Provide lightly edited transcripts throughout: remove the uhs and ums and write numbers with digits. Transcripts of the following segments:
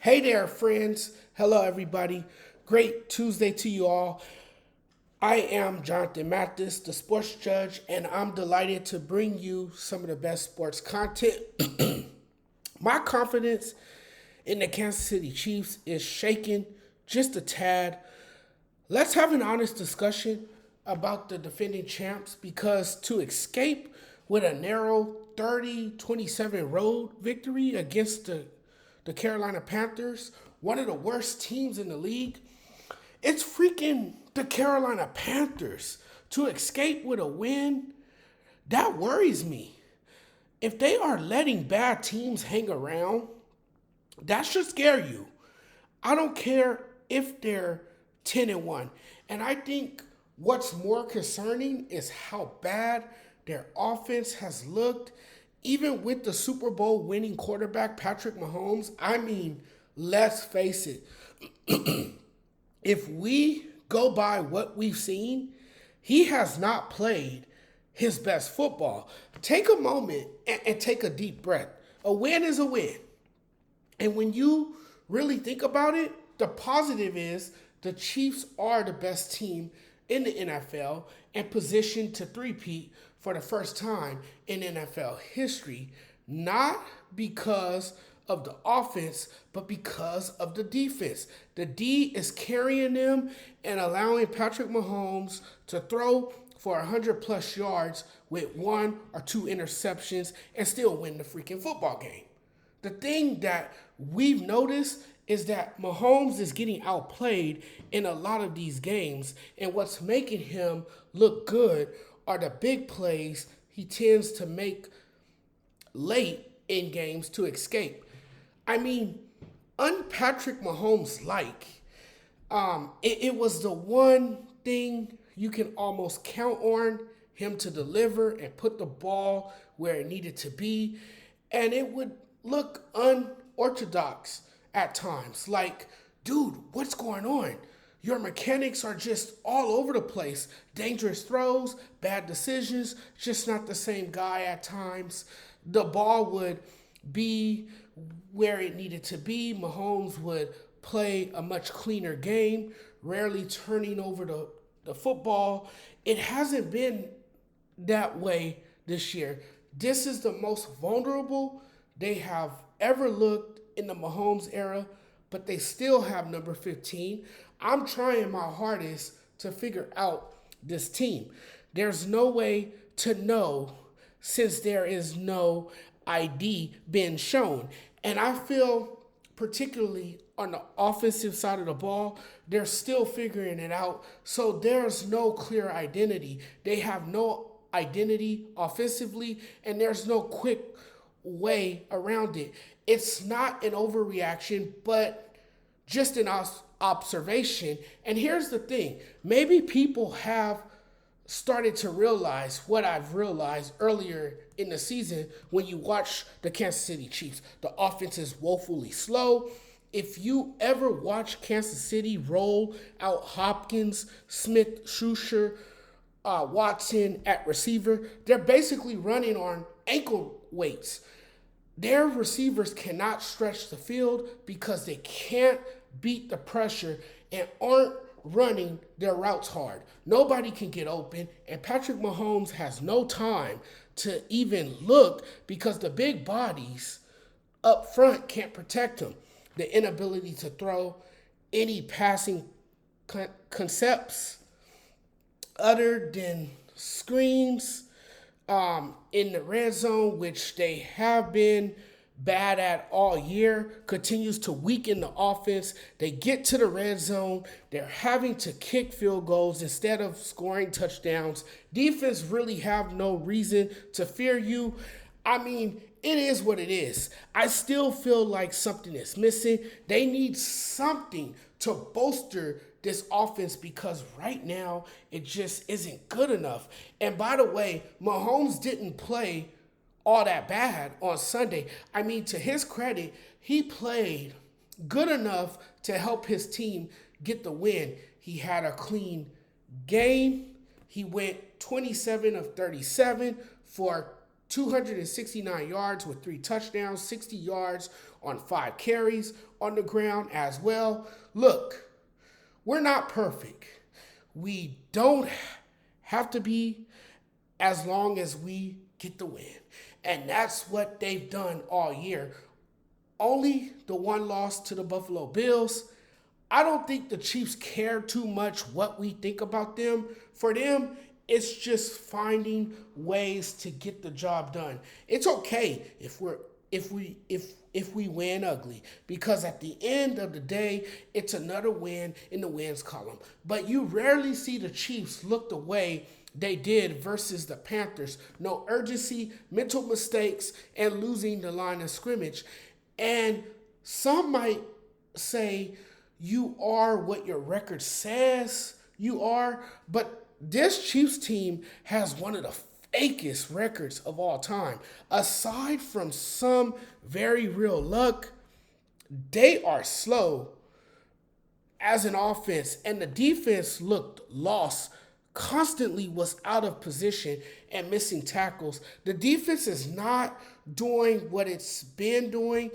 Hey there, friends. Hello, everybody. Great Tuesday to you all. I am Jonathan Mathis, the sports judge, and I'm delighted to bring you some of the best sports content. My confidence in the Kansas City Chiefs is shaken just a tad. Let's have an honest discussion about the defending champs because to escape with a narrow 30-27 road victory against the Carolina Panthers, one of the worst teams in the league, it's freaking the Carolina Panthers. To escape with a win, that worries me. If they are letting bad teams hang around, that should scare you. I don't care if they're 10-1. And I think what's more concerning is how bad their offense has looked. Even with the Super Bowl winning quarterback, Patrick Mahomes, I mean, let's face it. If we go by what we've seen, he has not played his best football. Take a moment and take a deep breath. A win is a win. And when you really think about it, the positive is the Chiefs are the best team in the NFL and positioned to three-peat for the first time in NFL history, not because of the offense, but because of the defense. The D is carrying them and allowing Patrick Mahomes to throw for 100 plus yards with one or two interceptions and still win the freaking football game. The thing that we've noticed is that Mahomes is getting outplayed in a lot of these games, and what's making him look good are the big plays he tends to make late in games to escape. I mean, Patrick Mahomes it was the one thing you can almost count on him to deliver and put the ball where it needed to be, and it would look unorthodox at times. Like, dude, what's going on? Your mechanics are just all over the place. Dangerous throws, bad decisions, just not the same guy at times. The ball would be where it needed to be. Mahomes would play a much cleaner game, rarely turning over the football. It hasn't been that way this year. This is the most vulnerable they have ever looked in the Mahomes era, but they still have number 15. I'm trying my hardest to figure out this team. There's no way to know since there is no ID being shown. And I feel particularly on the offensive side of the ball, they're still figuring it out. So there's no clear identity. They have no identity offensively, and there's no quick way around it. It's not an overreaction, but just an observation. And here's the thing, maybe people have started to realize what I've realized earlier in the season when you watch the Kansas City Chiefs. The offense is woefully slow. If you ever watch Kansas City roll out Hopkins, Smith, Schuster, Watson at receiver, they're basically running on ankle weights. Their receivers cannot stretch the field because they can't beat the pressure and aren't running their routes hard. Nobody can get open, and Patrick Mahomes has no time to even look because the big bodies up front can't protect him. The inability to throw any passing concepts other than screens in the red zone, which they have been bad at all year, continues to weaken the offense. They get to the red zone, they're having to kick field goals instead of scoring touchdowns. Defense really have no reason to fear you. I mean, it is what it is. I still feel like something is missing. They need something to bolster this offense because right now it just isn't good enough. And by the way, Mahomes didn't play all that bad on Sunday. I mean, to his credit, he played good enough to help his team get the win. He had a clean game. He went 27 of 37 for 269 yards with 3 touchdowns, 60 yards on 5 carries on the ground as well. Look, we're not perfect. We don't have to be as long as we get the win. And that's what they've done all year. Only the one loss to the Buffalo Bills. I don't think the Chiefs care too much what we think about them. For them, it's just finding ways to get the job done. It's okay if we win ugly, because at the end of the day, it's another win in the wins column. But you rarely see the Chiefs look the way they did versus the Panthers. No urgency, mental mistakes, and losing the line of scrimmage. And some might say you are what your record says you are, but this Chiefs team has one of the fakest records of all time. Aside from some very real luck, they are slow as an offense, and the defense looked lost, constantly was out of position and missing tackles. The defense is not doing what it's been doing,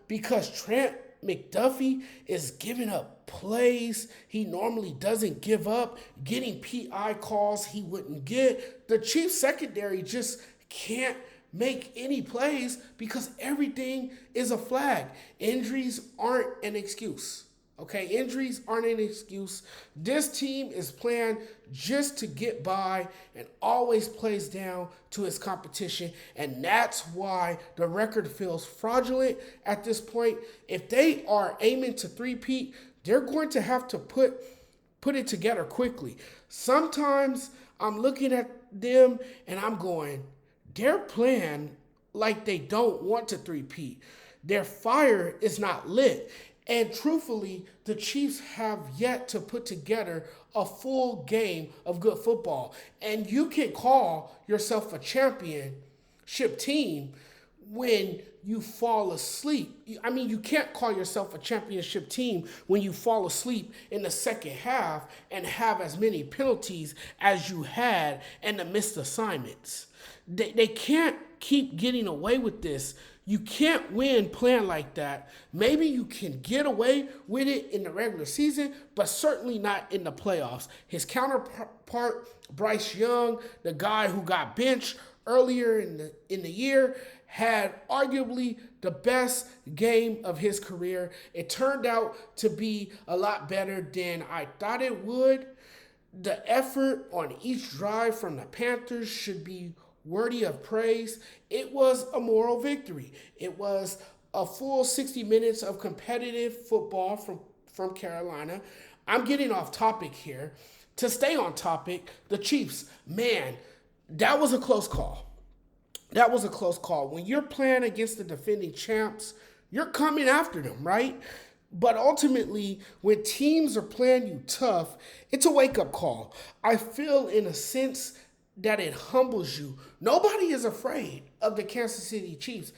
because Trent McDuffie is giving up plays he normally doesn't give up, getting PI calls he wouldn't get. The Chiefs secondary just can't make any plays because everything is a flag. Injuries aren't an excuse. Okay, injuries aren't an excuse. This team is playing just to get by and always plays down to its competition. And that's why the record feels fraudulent at this point. If they are aiming to three-peat, they're going to have to put it together quickly. Sometimes I'm looking at them and I'm going, they're playing like they don't want to three-peat. Their fire is not lit. And truthfully, the Chiefs have yet to put together a full game of good football. And you can call yourself a championship team when you fall asleep. I mean, you can't call yourself a championship team when you fall asleep in the second half and have as many penalties as you had and the missed assignments. They can't keep getting away with this. You can't win playing like that. Maybe you can get away with it in the regular season, but certainly not in the playoffs. His counterpart, Bryce Young, the guy who got benched earlier in the year, had arguably the best game of his career. It turned out to be a lot better than I thought it would. The effort on each drive from the Panthers should be worthy of praise. It was a moral victory. It was a full 60 minutes of competitive football from Carolina. I'm getting off topic here. To stay on topic, the Chiefs, man, that was a close call. That was a close call. When you're playing against the defending champs, you're coming after them, right? But ultimately, when teams are playing you tough, it's a wake-up call. I feel, in a sense, that it humbles you. Nobody is afraid of the Kansas City Chiefs,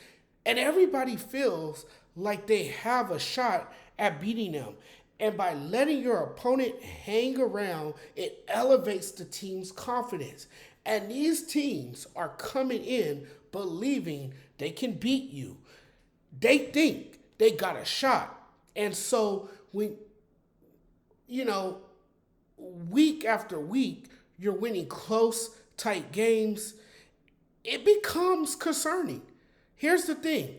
and everybody feels like they have a shot at beating them. And by letting your opponent hang around, it elevates the team's confidence. And these teams are coming in believing they can beat you. They think they got a shot. And so when, week after week, you're winning close, tight games, it becomes concerning. Here's the thing.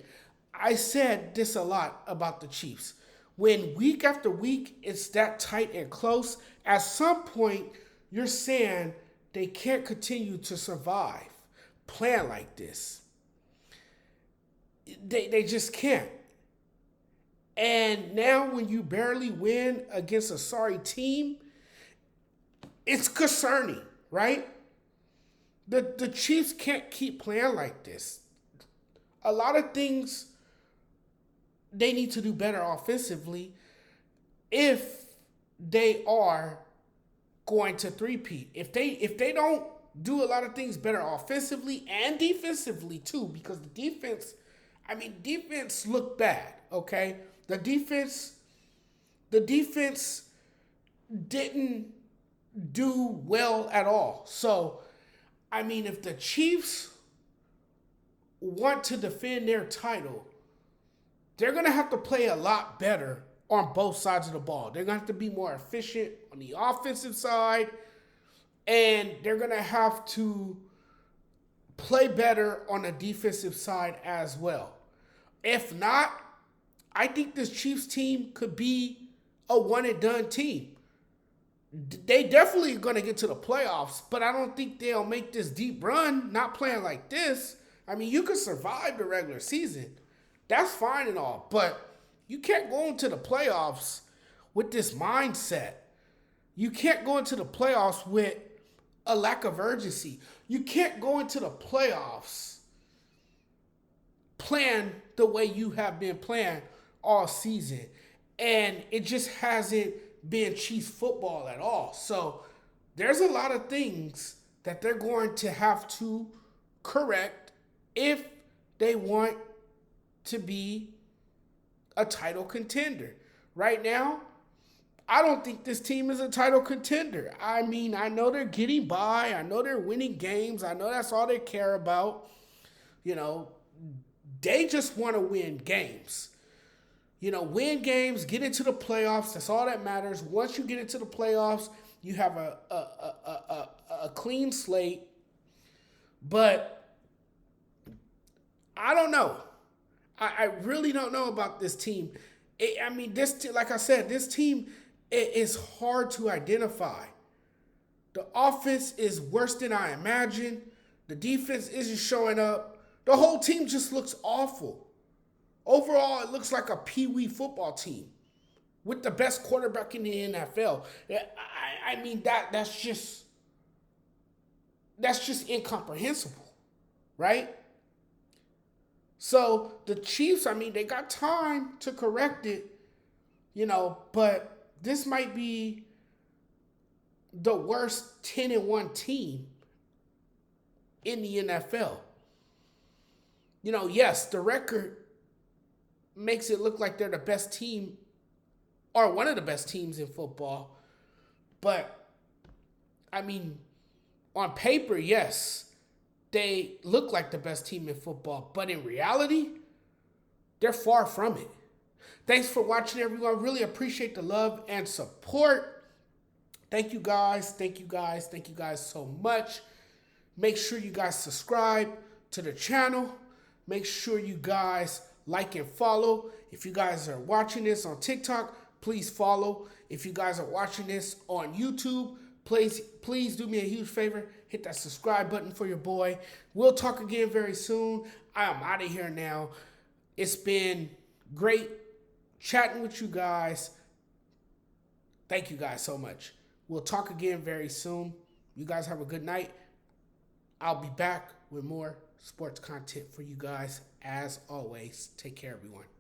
I said this a lot about the Chiefs. When week after week it's that tight and close, at some point you're saying they can't continue to survive playing like this. They just can't. And now when you barely win against a sorry team, it's concerning, right? The Chiefs can't keep playing like this. A lot of things they need to do better offensively if they are going to three-peat. If they don't do a lot of things better offensively and defensively too, because defense looked bad, okay? The defense didn't do well at all. So, if the Chiefs want to defend their title, they're going to have to play a lot better on both sides of the ball. They're going to have to be more efficient on the offensive side, and they're going to have to play better on the defensive side as well. If not, I think this Chiefs team could be a one-and-done team. They definitely are going to get to the playoffs, but I don't think they'll make this deep run not playing like this. I mean, you could survive the regular season. That's fine and all, but you can't go into the playoffs with this mindset. You can't go into the playoffs with a lack of urgency. You can't go into the playoffs playing the way you have been playing all season. And it just hasn't been Chiefs football at all. So there's a lot of things that they're going to have to correct if they want to be a title contender. Right now, I don't think this team is a title contender. I mean, I know they're getting by. I know they're winning games. I know that's all they care about. You know, they just want to win games. You know, win games, get into the playoffs. That's all that matters. Once you get into the playoffs, you have a clean slate. But I don't know. I really don't know about this team. Like I said, this team is hard to identify. The offense is worse than I imagined. The defense isn't showing up. The whole team just looks awful. Overall, it looks like a peewee football team with the best quarterback in the NFL. I mean, that's just incomprehensible, right? So the Chiefs, I mean, they got time to correct it, you know, but this might be the worst 10-1 team in the NFL. You know, yes, the record makes it look like they're the best team or one of the best teams in football. But, I mean, on paper, yes, they look like the best team in football. But in reality, they're far from it. Thanks for watching, everyone. Really appreciate the love and support. Thank you guys. Thank you guys. Thank you guys so much. Make sure you guys subscribe to the channel. Make sure you guys like and follow. If you guys are watching this on TikTok, please follow. If you guys are watching this on YouTube, please do me a huge favor. Hit that subscribe button for your boy. We'll talk again very soon. I am out of here now. It's been great chatting with you guys. Thank you guys so much. We'll talk again very soon. You guys have a good night. I'll be back with more sports content for you guys. As always, take care, everyone.